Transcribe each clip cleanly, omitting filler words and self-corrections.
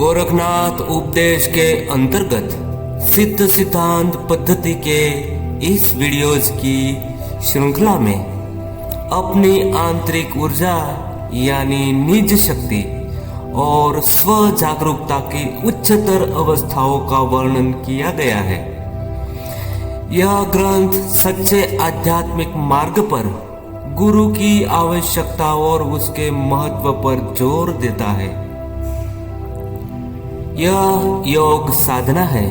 गोरखनाथ उपदेश के अंतर्गत सिद्ध सिद्धांत पद्धति के इस वीडियोज की श्रृंखला में अपनी आंतरिक ऊर्जा यानी निज शक्ति और स्व जागरूकता की उच्चतर अवस्थाओं का वर्णन किया गया है। यह ग्रंथ सच्चे आध्यात्मिक मार्ग पर गुरु की आवश्यकता और उसके महत्व पर जोर देता है। यह योग साधना है।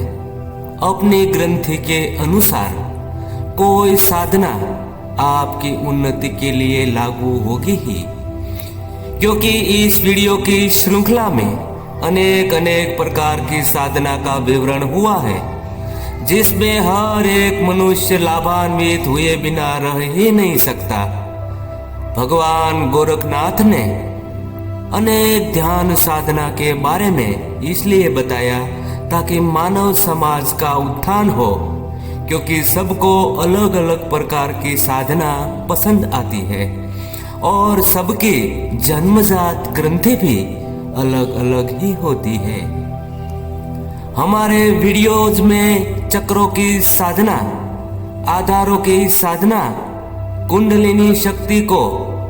अपनी ग्रंथि के अनुसार कोई साधना आपकी उन्नति के लिए लागू होगी ही, क्योंकि इस वीडियो की श्रृंखला में अनेक प्रकार की साधना का विवरण हुआ है, जिसमें हर एक मनुष्य लाभान्वित हुए बिना रह ही नहीं सकता। भगवान गोरखनाथ ने अनेक ध्यान साधना के बारे में इसलिए बताया ताकि मानव समाज का उत्थान हो, क्योंकि सबको अलग अलग प्रकार की साधना पसंद आती है और सबकी जन्मजात ग्रंथि भी अलग अलग ही होती है। हमारे वीडियोज में चक्रों की साधना, आधारों की साधना, कुंडलिनी शक्ति को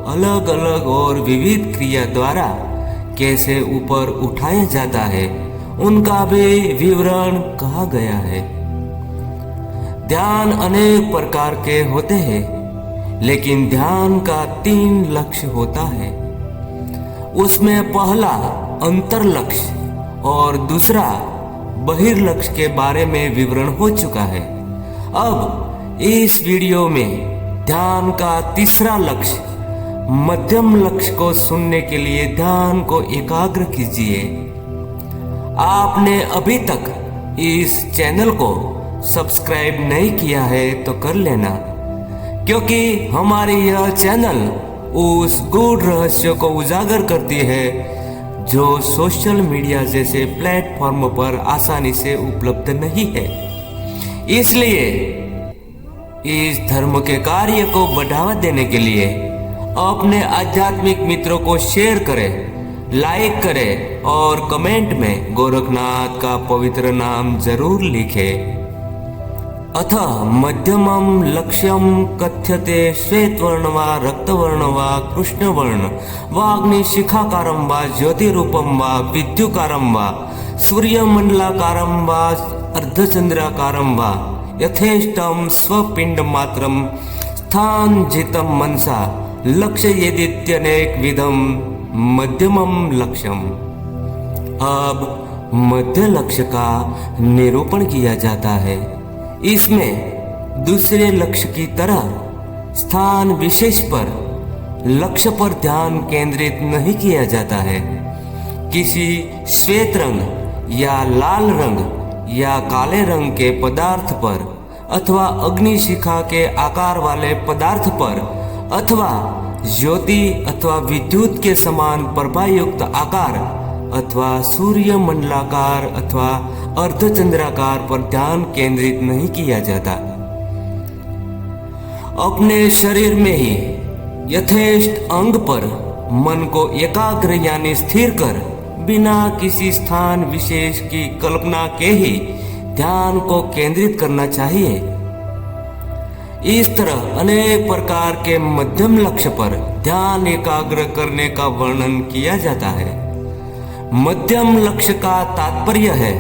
अलग अलग और विविध क्रिया द्वारा कैसे ऊपर उठाया जाता है उनका भी विवरण कहा गया है। ध्यान अनेक प्रकार के होते हैं, लेकिन ध्यान का 3 लक्ष्य होता है। उसमें पहला अंतर लक्ष्य और दूसरा बहिर्लक्ष्य के बारे में विवरण हो चुका है। अब इस वीडियो में ध्यान का तीसरा लक्ष्य मध्यम लक्ष्य को सुनने के लिए ध्यान को एकाग्र कीजिए। आपने अभी तक इस चैनल को सब्सक्राइब नहीं किया है तो कर लेना, क्योंकि हमारी यह चैनल उस गूढ़ रहस्य को उजागर करती है जो सोशल मीडिया जैसे प्लेटफॉर्म पर आसानी से उपलब्ध नहीं है। इसलिए इस धर्म के कार्य को बढ़ावा देने के लिए अपने आध्यात्मिक मित्रों को शेयर करें, लाइक करें और कमेंट में गोरखनाथ का पवित्र नाम जरूर लिखें। अथ मध्यमम लक्ष्यम कथ्यते श्वेतवर्ण वा रक्तवर्ण वा कृष्णवर्ण वाग्निशिखाकारं वा ज्योतिरूपं वा विद्युकारं वा सूर्यमंडलाकारं वा अर्धचंद्राकारं वा यथेष्टं स्वपिंडमात्रं स्थानजितं मनसा लक्ष्य यदित्यनेक विधम मध्यमम लक्ष्यम। अब मध्य लक्ष्य का निरूपण किया जाता है। इसमें दूसरे लक्ष्य की तरह स्थान विशेष पर लक्ष्य पर ध्यान केंद्रित नहीं किया जाता है। किसी श्वेत रंग या लाल रंग या काले रंग के पदार्थ पर अथवा अग्निशिखा के आकार वाले पदार्थ पर अथवा ज्योति अथवा विद्युत के समान प्रभायुक्त आकार अथवा सूर्य मंडलाकार अथवा अर्धचंद्राकार पर ध्यान केंद्रित नहीं किया जाता। अपने शरीर में ही यथेष्ट अंग पर मन को एकाग्र यानी स्थिर कर बिना किसी स्थान विशेष की कल्पना के ही ध्यान को केंद्रित करना चाहिए। इस तरह अनेक प्रकार के मध्यम लक्ष्य पर ध्यान एकाग्र करने का वर्णन किया जाता है। मध्यम लक्ष्य का तात्पर्य है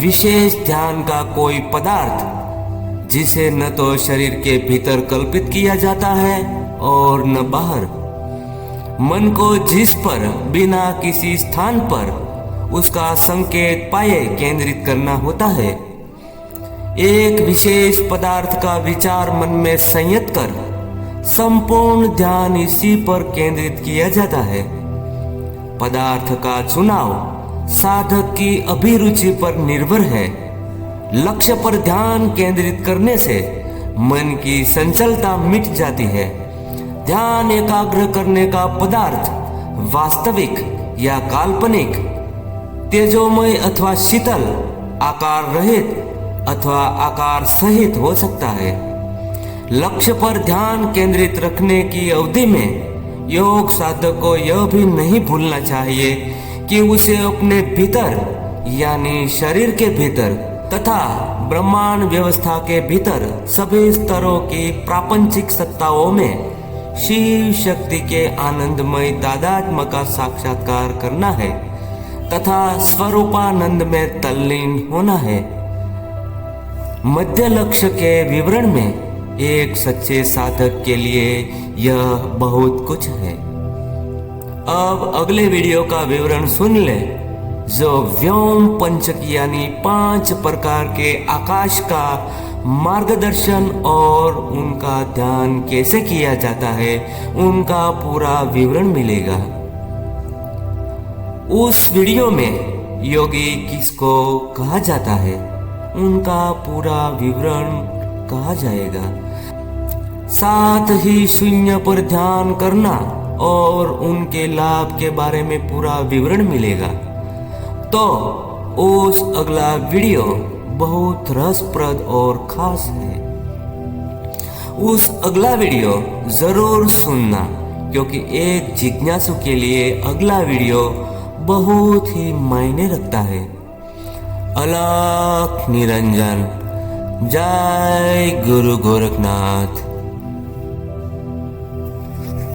विशेष ध्यान का कोई पदार्थ जिसे न तो शरीर के भीतर कल्पित किया जाता है और न बाहर। मन को जिस पर बिना किसी स्थान पर उसका संकेत पाए केंद्रित करना होता है। एक विशेष पदार्थ का विचार मन में संयत कर संपूर्ण ध्यान इसी पर केंद्रित किया जाता है। पदार्थ का चुनाव साधक की अभिरुचि पर निर्भर है। लक्ष्य पर ध्यान केंद्रित करने से मन की संचलता मिट जाती है। ध्यान एकाग्र करने का पदार्थ वास्तविक या काल्पनिक, तेजोमय अथवा शीतल, आकार रहित अथवा आकार सहित हो सकता है। लक्ष्य पर ध्यान केंद्रित रखने की अवधि में योग साधक को यह भी नहीं भूलना चाहिए कि उसे अपने भीतर यानी शरीर के भीतर तथा ब्रह्मांड व्यवस्था के भीतर सभी स्तरों की प्रापंचिक सत्ताओं में शिव शक्ति के आनंदमय तादात्म्य का साक्षात्कार करना है तथा स्वरूपानंद में तल्लीन होना है। मध्य लक्ष्य के विवरण में एक सच्चे साधक के लिए यह बहुत कुछ है। अब अगले वीडियो का विवरण सुन ले, जो व्योम पंचक यानी 5 प्रकार के आकाश का मार्गदर्शन और उनका ध्यान कैसे किया जाता है उनका पूरा विवरण मिलेगा। उस वीडियो में योगी किसको कहा जाता है उनका पूरा विवरण कहा जाएगा। साथ ही शून्य पर ध्यान करना और उनके लाभ के बारे में पूरा विवरण मिलेगा। तो उस अगला वीडियो बहुत रसप्रद और खास है। उस अगला वीडियो जरूर सुनना, क्योंकि एक जिज्ञासु के लिए अगला वीडियो बहुत ही मायने रखता है। अलख निरंजन। जय गुरु गोरखनाथ।